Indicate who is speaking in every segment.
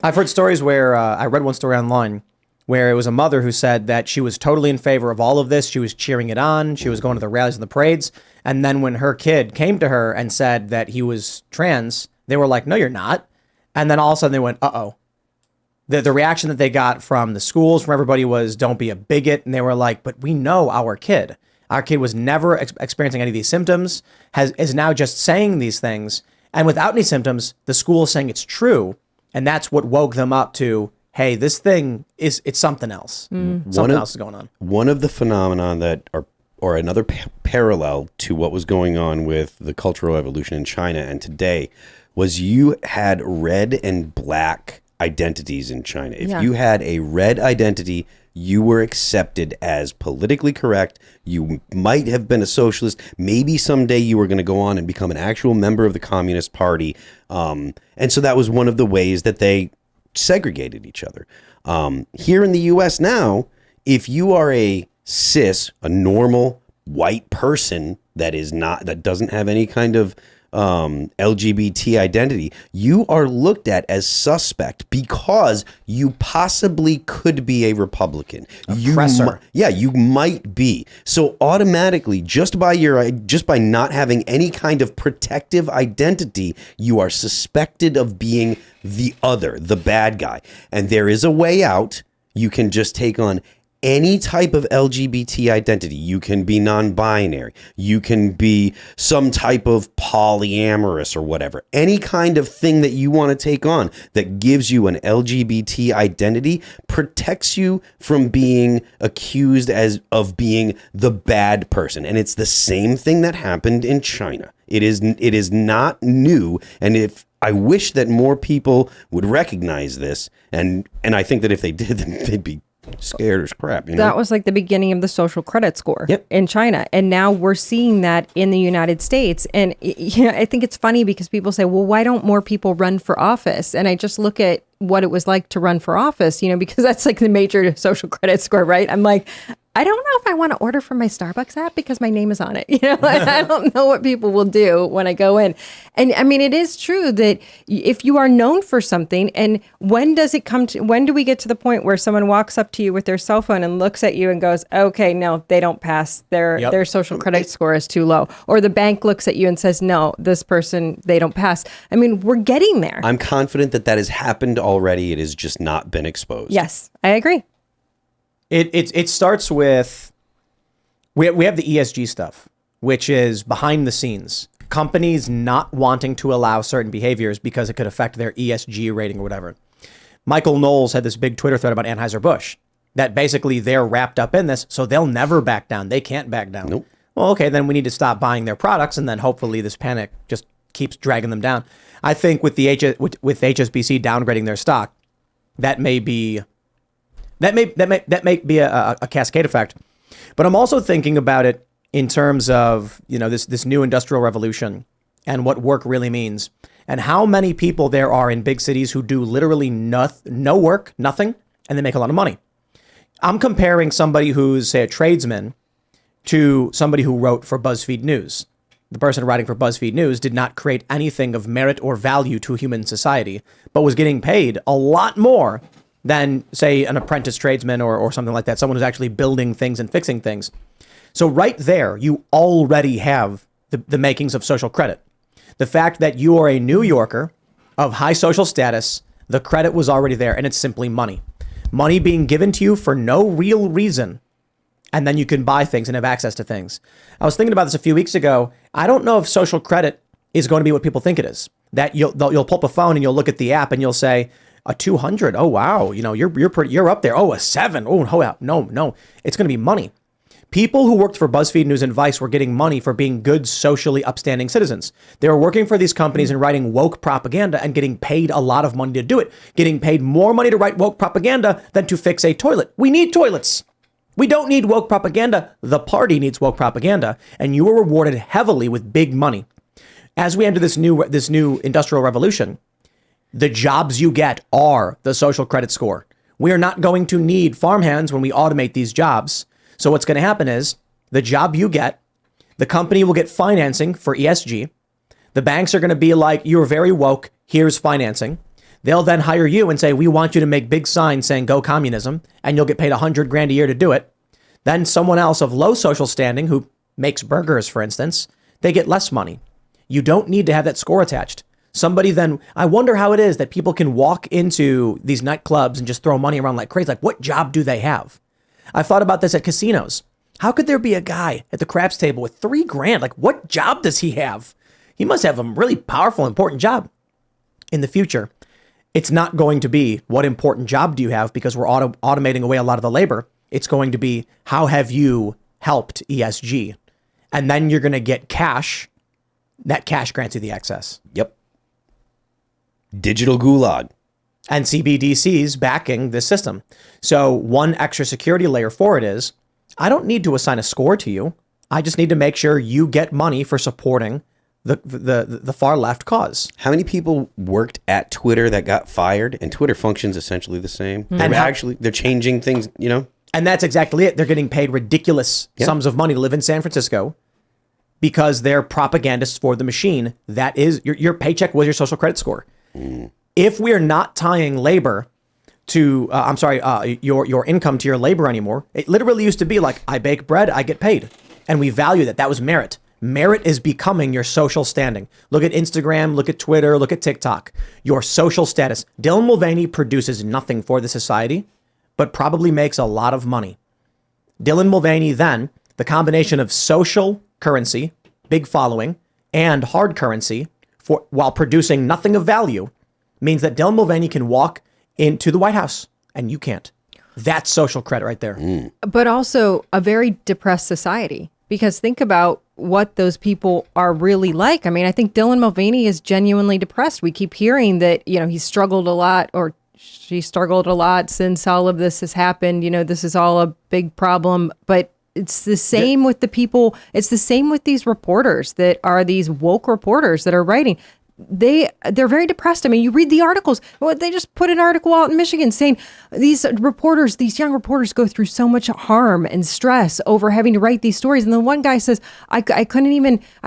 Speaker 1: I've heard stories where I read one story online where it was a mother who said that she was totally in favor of all of this. She was cheering it on. She was going to the rallies and the parades. And then when her kid came to her and said that he was trans, they were like, no, you're not. And then all of a sudden they went, uh-oh. The reaction that they got from the schools, from everybody was, don't be a bigot. And they were like, but we know our kid. Our kid was never experiencing any of these symptoms, is now just saying these things. And without any symptoms, the school is saying it's true. And that's what woke them up to, hey, this thing it's something else. Something else is going on.
Speaker 2: One of the phenomenon that or another parallel to what was going on with the Cultural Revolution in China and today was you had red and black identities in China. If you had a red identity, you were accepted as politically correct. You might have been a socialist. Maybe someday you were going to go on and become an actual member of the Communist Party. And so that was one of the ways that they segregated each other. Here in the U.S. now, if you are a normal white person that doesn't have any kind of LGBT identity, you are looked at as suspect because you possibly could be a Republican.
Speaker 1: Oppressor.
Speaker 2: You might be. So automatically, just by not having any kind of protective identity, you are suspected of being the other, the bad guy. And there is a way out. You can just take on any type of LGBT identity. You can be non-binary. You can be some type of polyamorous or whatever. Any kind of thing that you want to take on that gives you an LGBT identity protects you from being accused of being the bad person. And it's the same thing that happened in China. It is not new. And if I wish that more people would recognize this, and I think that if they did, then they'd be scared as crap.
Speaker 3: That was like the beginning of the social credit score in China. And now we're seeing that in the United States. And I think it's funny because people say, well, why don't more people run for office? And I just look at what it was like to run for office, because that's like the major social credit score, right? I'm like, I don't know if I want to order from my Starbucks app because my name is on it. I don't know what people will do when I go in. And I mean, it is true that if you are known for something, and when do we get to the point where someone walks up to you with their cell phone and looks at you and goes, okay, no, they don't pass. Their social credit score is too low. Or the bank looks at you and says, no, this person, they don't pass. I mean, we're getting there.
Speaker 2: I'm confident that has happened already. It has just not been exposed.
Speaker 3: Yes, I agree.
Speaker 1: It starts with, we have the ESG stuff, which is behind the scenes. Companies not wanting to allow certain behaviors because it could affect their ESG rating or whatever. Michael Knowles had this big Twitter thread about Anheuser-Busch, that basically they're wrapped up in this, so they'll never back down. They can't back down.
Speaker 2: Nope.
Speaker 1: Well, okay, then we need to stop buying their products, and then hopefully this panic just keeps dragging them down. I think with with HSBC downgrading their stock, that may be a cascade effect. But I'm also thinking about it in terms of, this new industrial revolution and what work really means, and how many people there are in big cities who do literally no work, nothing, and they make a lot of money. I'm comparing somebody who's, say, a tradesman to somebody who wrote for BuzzFeed News. The person writing for BuzzFeed News did not create anything of merit or value to human society, but was getting paid a lot more than, say, an apprentice tradesman or something like that, someone who's actually building things and fixing things. So right there, you already have the makings of social credit. The fact that you are a New Yorker of high social status, the credit was already there, and it's simply money. Money being given to you for no real reason, and then you can buy things and have access to things. I was thinking about this a few weeks ago. I don't know if social credit is going to be what people think it is. That you'll pull up a phone and you'll look at the app and you'll say, a 200. Oh, wow. You're up there. Oh, a 7. Oh, no. It's going to be money. People who worked for BuzzFeed News and Vice were getting money for being good, socially upstanding citizens. They were working for these companies and writing woke propaganda and getting paid a lot of money to do it. Getting paid more money to write woke propaganda than to fix a toilet. We need toilets. We don't need woke propaganda. The party needs woke propaganda. And you were rewarded heavily with big money. As we enter this new industrial revolution, the jobs you get are the social credit score. We are not going to need farmhands when we automate these jobs. So what's going to happen is the job you get, the company will get financing for ESG. The banks are going to be like, you're very woke. Here's financing. They'll then hire you and say, we want you to make big signs saying go communism, and you'll get paid $100,000 a year to do it. Then someone else of low social standing who makes burgers, for instance, they get less money. You don't need to have that score attached. Somebody then, I wonder how it is that people can walk into these nightclubs and just throw money around like crazy. Like, what job do they have? I've thought about this at casinos. How could there be a guy at the craps table with $3,000? Like, what job does he have? He must have a really powerful, important job. In the future, it's not going to be what important job do you have because we're automating away a lot of the labor. It's going to be how have you helped ESG? And then you're going to get cash. That cash grants you the access.
Speaker 2: Yep. Digital gulag.
Speaker 1: And CBDC's backing this system. So one extra security layer for it is, I don't need to assign a score to you. I just need to make sure you get money for supporting the far left cause.
Speaker 2: How many people worked at Twitter that got fired? And Twitter functions essentially the same.
Speaker 1: And
Speaker 2: they're changing things, you know?
Speaker 1: And that's exactly it. They're getting paid ridiculous sums of money to live in San Francisco because they're propagandists for the machine. That is, your paycheck was your social credit score. If we are not tying labor to, your income to your labor anymore, it literally used to be like, I bake bread, I get paid. And we value that. That was merit. Merit is becoming your social standing. Look at Instagram, look at Twitter, look at TikTok. Your social status. Dylan Mulvaney produces nothing for the society, but probably makes a lot of money. Dylan Mulvaney then, the combination of social currency, big following, and hard currency, while producing nothing of value, means that Dylan Mulvaney can walk into the White House, and you can't. That's social credit right there.
Speaker 3: But also a very depressed society, because think about what those people are really like. I mean, I think Dylan Mulvaney is genuinely depressed. We keep hearing that, he's struggled a lot, or she struggled a lot since all of this has happened. This is all a big problem. But it's the same with the people. It's the same with these reporters that are these woke reporters that are writing. They're very depressed. I mean, you read the articles. Well, they just put an article out in Michigan saying these young reporters go through so much harm and stress over having to write these stories. And the one guy says, I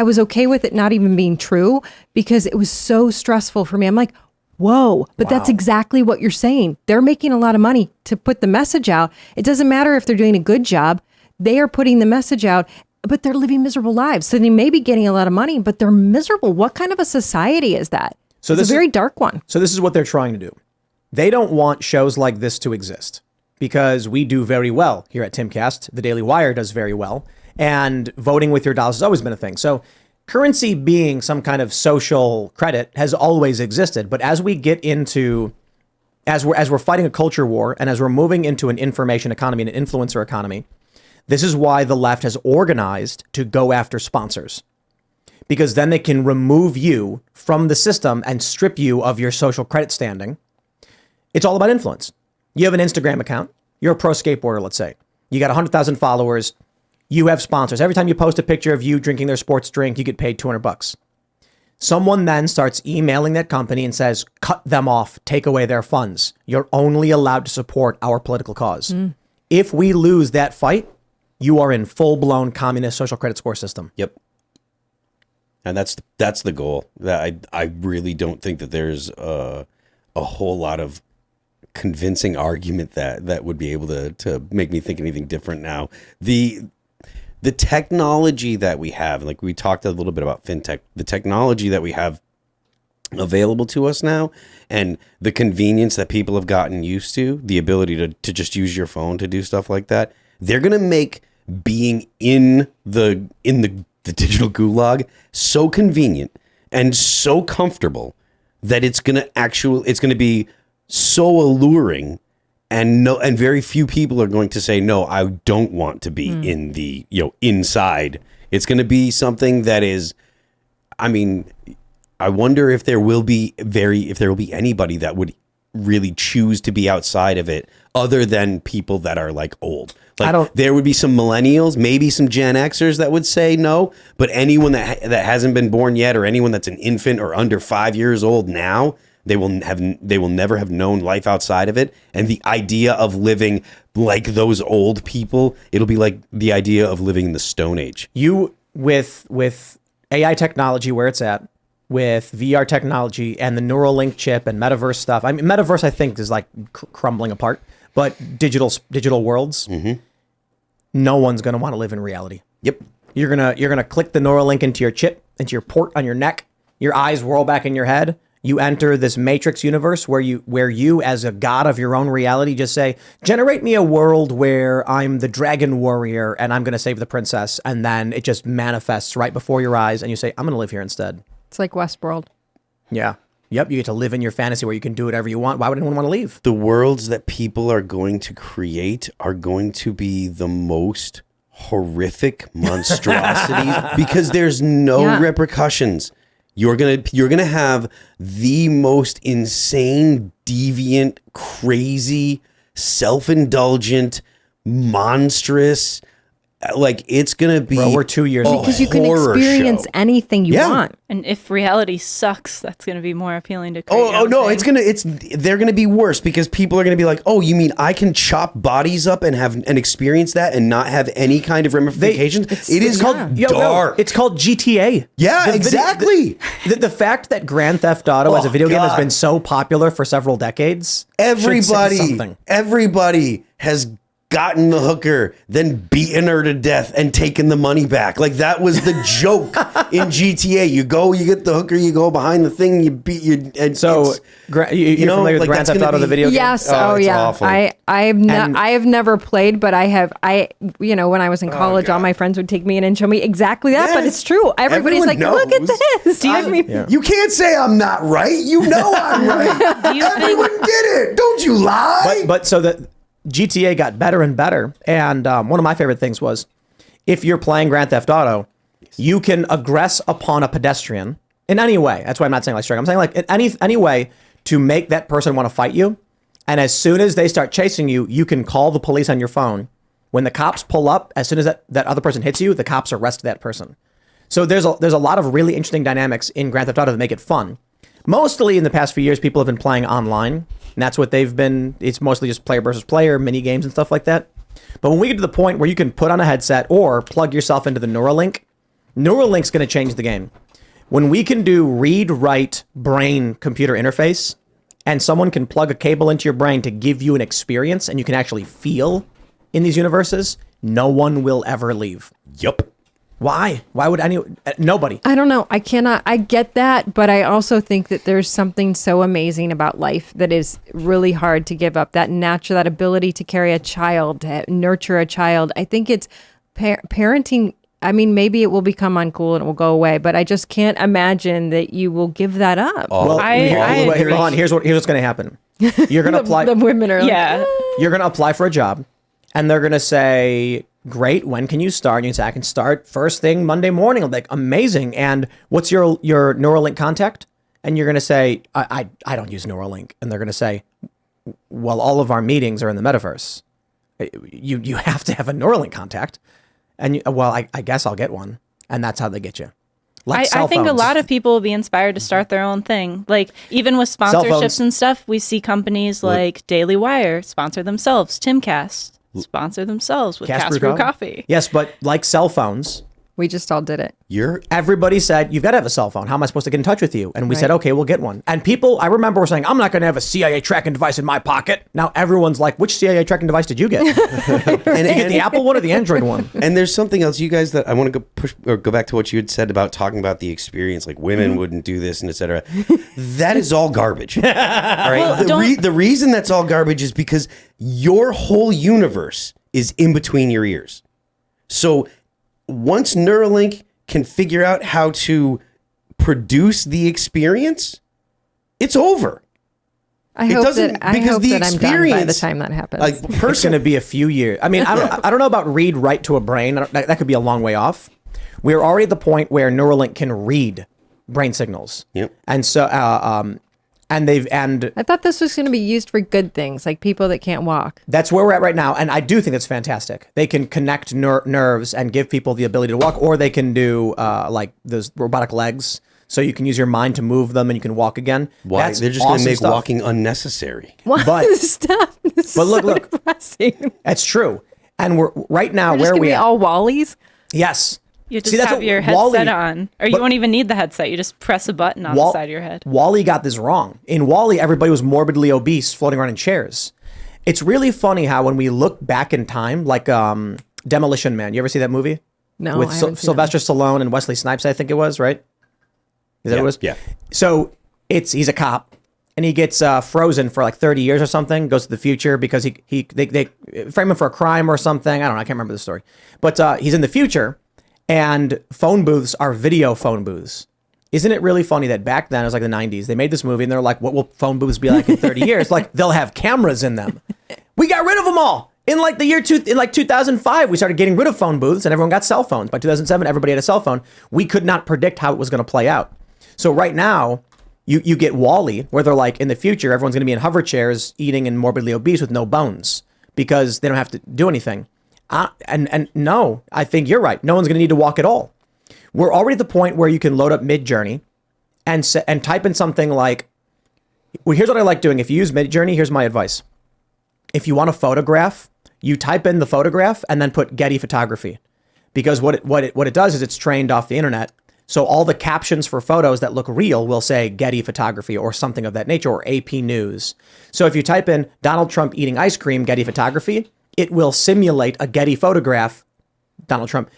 Speaker 3: was okay with it not even being true because it was so stressful for me. I'm like, whoa, but that's exactly what you're saying. They're making a lot of money to put the message out. It doesn't matter if they're doing a good job. They are putting the message out, but they're living miserable lives. So they may be getting a lot of money, but they're miserable. What kind of a society is that? So it's a very dark one.
Speaker 1: So this is what they're trying to do. They don't want shows like this to exist because we do very well here at Timcast. The Daily Wire does very well. And voting with your dollars has always been a thing. So currency being some kind of social credit has always existed. But as we get into, as we're fighting a culture war and as we're moving into an information economy and an influencer economy, this is why the left has organized to go after sponsors, because then they can remove you from the system and strip you of your social credit standing. It's all about influence. You have an Instagram account. You're a pro skateboarder, let's say. You got 100,000 followers. You have sponsors. Every time you post a picture of you drinking their sports drink, you get paid $200. Someone then starts emailing that company and says, cut them off, take away their funds. You're only allowed to support our political cause. If we lose that fight, you are in full-blown communist social credit score system.
Speaker 2: Yep. And that's the goal. That I really don't think that there's a whole lot of convincing argument that would be able to make me think anything different now. The technology that we have, like we talked a little bit about fintech, the technology that we have available to us now, and the convenience that people have gotten used to, the ability to just use your phone to do stuff like that, they're gonna make being in the digital gulag so convenient and so comfortable that it's gonna be so alluring, and very few people are going to say, no, I don't want to be in the inside. It's going to be something that is, I mean, I wonder if there will be anybody that would really choose to be outside of it other than people that are like old. Like there would be some millennials, maybe some Gen Xers that would say no, but anyone that hasn't been born yet, or anyone that's an infant or under 5 years old now, they will never have known life outside of it. And the idea of living like those old people, it'll be like the idea of living in the Stone Age.
Speaker 1: You with AI technology where it's at, with VR technology and the Neuralink chip and metaverse stuff. I mean, metaverse, I think, is like crumbling apart, but digital worlds, no one's going to want to live in reality.
Speaker 2: Yep.
Speaker 1: You're gonna click the Neuralink into your chip, into your port on your neck. Your eyes whirl back in your head. You enter this matrix universe where you, as a god of your own reality, just say, generate me a world where I'm the dragon warrior and I'm going to save the princess. And then it just manifests right before your eyes. And you say, I'm going to live here instead.
Speaker 3: It's like Westworld.
Speaker 1: Yeah. Yep. You get to live in your fantasy where you can do whatever you want. Why would anyone want to leave?
Speaker 2: The worlds that people are going to create are going to be the most horrific monstrosities because there's no repercussions. You're gonna have the most insane, deviant, crazy, self-indulgent, monstrous. Like it's gonna be.
Speaker 1: Bro, we're 2 years
Speaker 3: because you can experience anything you want.
Speaker 4: And if reality sucks, that's going to be more appealing to.
Speaker 2: Oh no, they're gonna be worse because people are gonna be like, oh, you mean I can chop bodies up and experience that and not have any kind of ramifications? It's called dark.
Speaker 1: It's called GTA.
Speaker 2: Yeah, exactly.
Speaker 1: The fact that Grand Theft Auto as a video game has been so popular for several decades.
Speaker 2: Everybody has gotten the hooker, then beaten her to death and taken the money back. Like that was the joke in GTA. You get the hooker, you go behind the thing, you beat you. And
Speaker 1: so you're familiar with Grand Theft Auto, the video game?
Speaker 3: Yes.
Speaker 2: Awful.
Speaker 3: I have never played, but when I was in college, all my friends would take me in and show me exactly that. Yes. But it's true. Everybody's like,
Speaker 2: knows.
Speaker 3: look at this.
Speaker 2: You can't say I'm not right. You know I'm right. Everyone did it. Don't you lie.
Speaker 1: But so that GTA got better and better. And one of my favorite things was if you're playing Grand Theft Auto, you can aggress upon a pedestrian in any way. That's why I'm not saying like strike. I'm saying like in any way to make that person want to fight you. And as soon as they start chasing you, you can call the police on your phone. When the cops pull up, as soon as that other person hits you, the cops arrest that person. So there's a lot of really interesting dynamics in Grand Theft Auto that make it fun. Mostly in the past few years, people have been playing online. And that's what they've been. It's mostly just player versus player, mini games and stuff like that. But when we get to the point where you can put on a headset or plug yourself into the Neuralink's going to change the game. When we can do read-write brain computer interface and someone can plug a cable into your brain to give you an experience and you can actually feel in these universes, no one will ever leave.
Speaker 2: Yup.
Speaker 1: Why? Why would nobody?
Speaker 3: I don't know. I get that, but I also think that there's something so amazing about life that is really hard to give up. That ability to carry a child, to nurture a child. I think it's parenting. I mean, maybe it will become uncool and it will go away, but I just can't imagine that you will give that up.
Speaker 1: Well, hold on. Here's what's going to happen. You're going to apply.
Speaker 3: The women are
Speaker 1: You're going to apply for a job, and they're going to say, great, when can you start? And you say, I can start first thing Monday morning. I'm like, amazing. And what's your Neuralink contact? And you're going to say, I don't use Neuralink. And they're going to say, well, all of our meetings are in the metaverse. You have to have a Neuralink contact. And I guess I'll get one. And that's how they get you.
Speaker 4: I think a lot of people will be inspired to start their own thing. Like even with sponsorships and stuff, we see companies like Daily Wire sponsor themselves, Timcast sponsor themselves with Cast Brew Coffee.
Speaker 1: Yes, but like cell phones,
Speaker 3: we just all did it.
Speaker 1: Everybody said, you've got to have a cell phone. How am I supposed to get in touch with you? And we said, okay, we'll get one. And people, I remember were saying, I'm not going to have a CIA tracking device in my pocket. Now everyone's like, which CIA tracking device did you get? and the Apple one or the Android one?
Speaker 2: And there's something else, you guys, that I want to go back to what you had said about talking about the experience, like women wouldn't do this and etc. That is all garbage. All right. Well, the reason that's all garbage is because your whole universe is in between your ears. So once Neuralink can figure out how to produce the experience, it's over.
Speaker 3: I hope that I'm done by the time that happens.
Speaker 1: Like, it's going to be a few years. I mean, I don't know about read right to a brain. That could be a long way off. We're already at the point where Neuralink can read brain signals.
Speaker 2: Yep.
Speaker 1: And so, I
Speaker 3: thought this was going to be used for good things, like people that can't walk.
Speaker 1: That's where we're at right now, and I do think that's fantastic. They can connect nerves and give people the ability to walk, or they can do like those robotic legs, so you can use your mind to move them and you can walk again.
Speaker 2: Why? They're just going to make walking unnecessary.
Speaker 3: But stop.
Speaker 1: Look,
Speaker 3: depressing.
Speaker 1: That's true. And we're right now
Speaker 3: where we
Speaker 1: at?
Speaker 3: All Wallies.
Speaker 1: Yes.
Speaker 4: You just have your headset on, or you won't even need the headset. You just press a button on the side of your head.
Speaker 1: WALL-E got this wrong. In WALL-E, everybody was morbidly obese, floating around in chairs. It's really funny how when we look back in time, like Demolition Man. You ever see that movie?
Speaker 3: No,
Speaker 1: with
Speaker 3: I haven't seen
Speaker 1: Sylvester Stallone and Wesley Snipes, I think it was, right? Is that what it was?
Speaker 2: Yeah.
Speaker 1: So he's a cop, and he gets frozen for like 30 years or something. Goes to the future because they frame him for a crime or something. I don't know. I can't remember the story. But he's in the future, and phone booths are video phone booths. Isn't it really funny that back then, it was like the 90s, they made this movie, and they're like, what will phone booths be like in 30 years? Like, they'll have cameras in them. We got rid of them all. In like the year 2005, we started getting rid of phone booths and everyone got cell phones. By 2007, everybody had a cell phone. We could not predict how it was going to play out. So right now, you get WALL-E, where they're like, in the future, everyone's going to be in hover chairs, eating and morbidly obese with no bones because they don't have to do anything. And no, I think you're right. No one's going to need to walk at all. We're already at the point where you can load up Midjourney and type in something like, well, here's what I like doing. If you use Midjourney, here's my advice. If you want a photograph, you type in the photograph and then put Getty photography, because what it does is it's trained off the internet. So all the captions for photos that look real will say Getty photography or something of that nature, or AP News. So if you type in Donald Trump eating ice cream, Getty photography, it will simulate a Getty photograph, Donald Trump.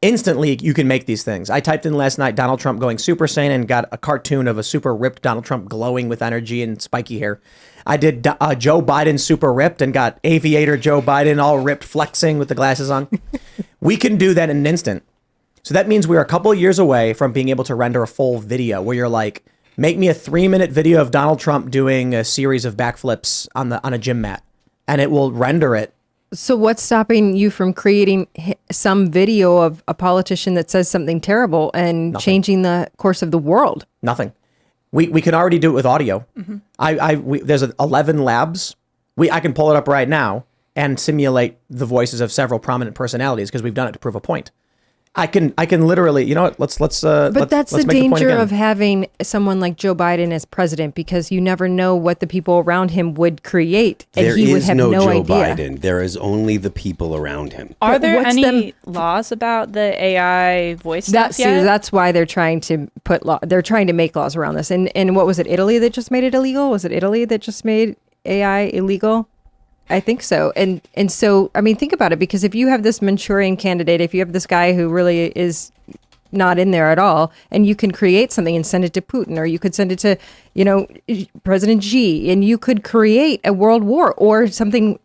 Speaker 1: Instantly, you can make these things. I typed in last night Donald Trump going Super Saiyan and got a cartoon of a super ripped Donald Trump glowing with energy and spiky hair. I did Joe Biden super ripped and got aviator Joe Biden all ripped, flexing with the glasses on. We can do that in an instant. So that means we're a couple of years away from being able to render a full video where you're like, make me a 3-minute video of Donald Trump doing a series of backflips on a gym mat, and it will render it.
Speaker 3: So what's stopping you from creating some video of a politician that says something terrible and changing the course of the world?
Speaker 1: Nothing. We can already do it with audio. Mm-hmm. There's 11 labs. I can pull it up right now and simulate the voices of several prominent personalities because we've done it to prove a point. I can literally, you know what? Let's.
Speaker 3: But that's the danger of having someone like Joe Biden as president, because you never know what the people around him would create, and he would have no
Speaker 2: Joe
Speaker 3: idea.
Speaker 2: Biden. There is only the people around him.
Speaker 4: Are there any laws about the AI voice stuff yet?
Speaker 3: That's why they're trying to they're trying to make laws around this. And what was it? Italy that just made it illegal? Was it Italy that just made AI illegal? I think so. And so, I mean, think about it, because if you have this Manchurian candidate, if you have this guy who really is not in there at all, and you can create something and send it to Putin, or you could send it to, President Xi, and you could create a world war or something.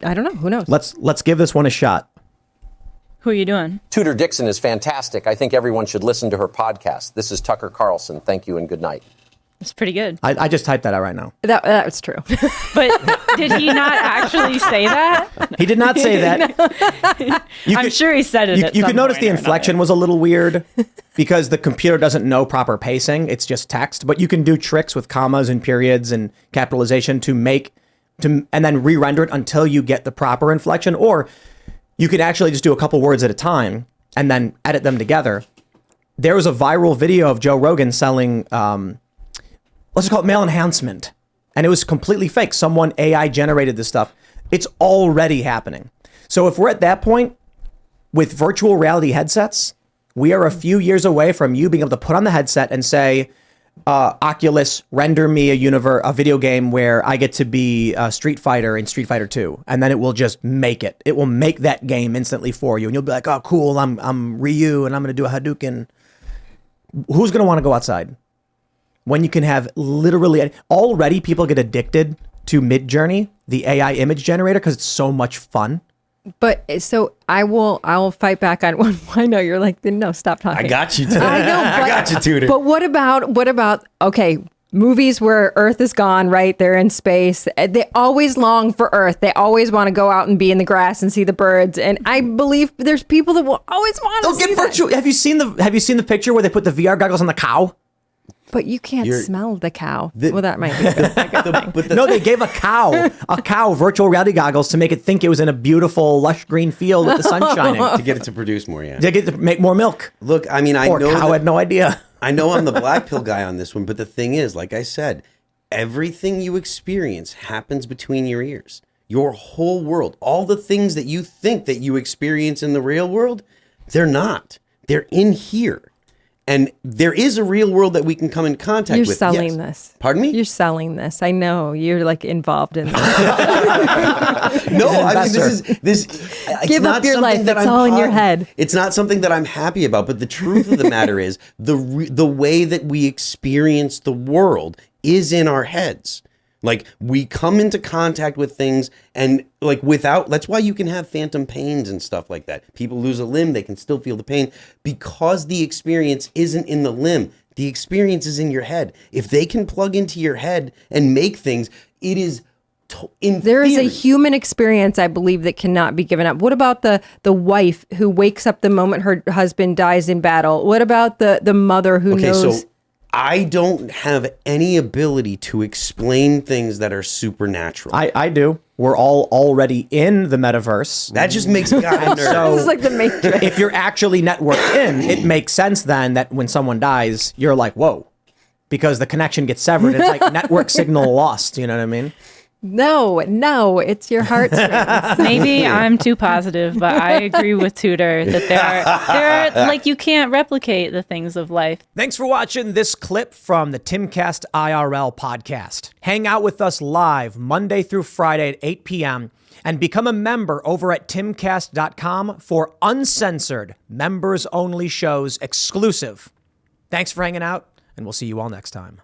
Speaker 3: I don't know. Who knows?
Speaker 1: Let's give this one a shot.
Speaker 4: Who are you doing?
Speaker 5: Tudor Dixon is fantastic. I think everyone should listen to her podcast. This is Tucker Carlson. Thank you and good night.
Speaker 4: It's pretty good.
Speaker 1: I just typed that out right now.
Speaker 3: That was true.
Speaker 4: But did he not actually say that?
Speaker 1: He did not say that.
Speaker 4: I'm sure he said it.
Speaker 1: You could notice the inflection was a little weird because the computer doesn't know proper pacing. It's just text. But you can do tricks with commas and periods and capitalization and then re-render it until you get the proper inflection. Or you could actually just do a couple words at a time and then edit them together. There was a viral video of Joe Rogan selling... let's just call it male enhancement. And it was completely fake. Someone AI generated this stuff. It's already happening. So if we're at that point with virtual reality headsets, we are a few years away from you being able to put on the headset and say, Oculus, render me a video game where I get to be Street Fighter in Street Fighter 2. And then it will just make it. It will make that game instantly for you. And you'll be like, oh, cool, I'm Ryu and I'm going to do a Hadouken. Who's going to want to go outside? When you can have literally already people get addicted to Midjourney, the AI image generator, because it's so much fun.
Speaker 3: But so I'll fight back on one. I know you're like, no, stop talking.
Speaker 2: I got you, Tudor.
Speaker 3: I know,
Speaker 2: I got you, Tudor.
Speaker 3: But what about okay, movies where Earth is gone, right? They're in space. They always long for Earth. They always want to go out and be in the grass and see the birds. And I believe there's people that will always want to see
Speaker 1: virtual. Have you seen the picture where they put the VR goggles on the cow?
Speaker 3: But you can't smell the cow. Well, that might be good.
Speaker 1: No, they gave a cow virtual reality goggles to make it think it was in a beautiful, lush green field with the sun shining.
Speaker 2: To get it to produce more, yeah.
Speaker 1: To get it to make more milk.
Speaker 2: Look, I mean,
Speaker 1: Poor cow had no idea.
Speaker 2: I know I'm the black pill guy on this one, but the thing is, like I said, everything you experience happens between your ears. Your whole world, all the things that you think that you experience in the real world, they're not. They're in here. And there is a real world that we can come in contact
Speaker 3: You're
Speaker 2: with.
Speaker 3: selling this.
Speaker 2: Pardon me?
Speaker 3: You're selling this. I know. You're like involved in this.
Speaker 2: No, I mean, this.
Speaker 3: Give up your life. It's all in your head.
Speaker 2: It's not something that I'm happy about. But the truth of the matter is the way that we experience the world is in our heads. Like, we come into contact with things and like that's why you can have phantom pains and stuff like that. People lose a limb, they can still feel the pain because the experience isn't in the limb. The experience is in your head. If they can plug into your head and make things, it is there
Speaker 3: is a human experience, I believe, that cannot be given up. What about the wife who wakes up the moment her husband dies in battle? What about the mother who knows?
Speaker 2: So I don't have any ability to explain things that are supernatural.
Speaker 1: I do. We're all already in the metaverse.
Speaker 2: That just makes me kind of nervous.
Speaker 1: So
Speaker 3: this is like the Matrix.
Speaker 1: If you're actually networked in, it makes sense then that when someone dies, you're like, whoa, because the connection gets severed. It's like network signal lost. You know what I mean?
Speaker 3: No, it's your heartstrings.
Speaker 4: Maybe I'm too positive, but I agree with Tudor that there are like, you can't replicate the things of life.
Speaker 1: Thanks for watching this clip from the Timcast IRL podcast. Hang out with us live Monday through Friday at 8 p.m. and become a member over at timcast.com for uncensored, members-only shows exclusive. Thanks for hanging out, and we'll see you all next time.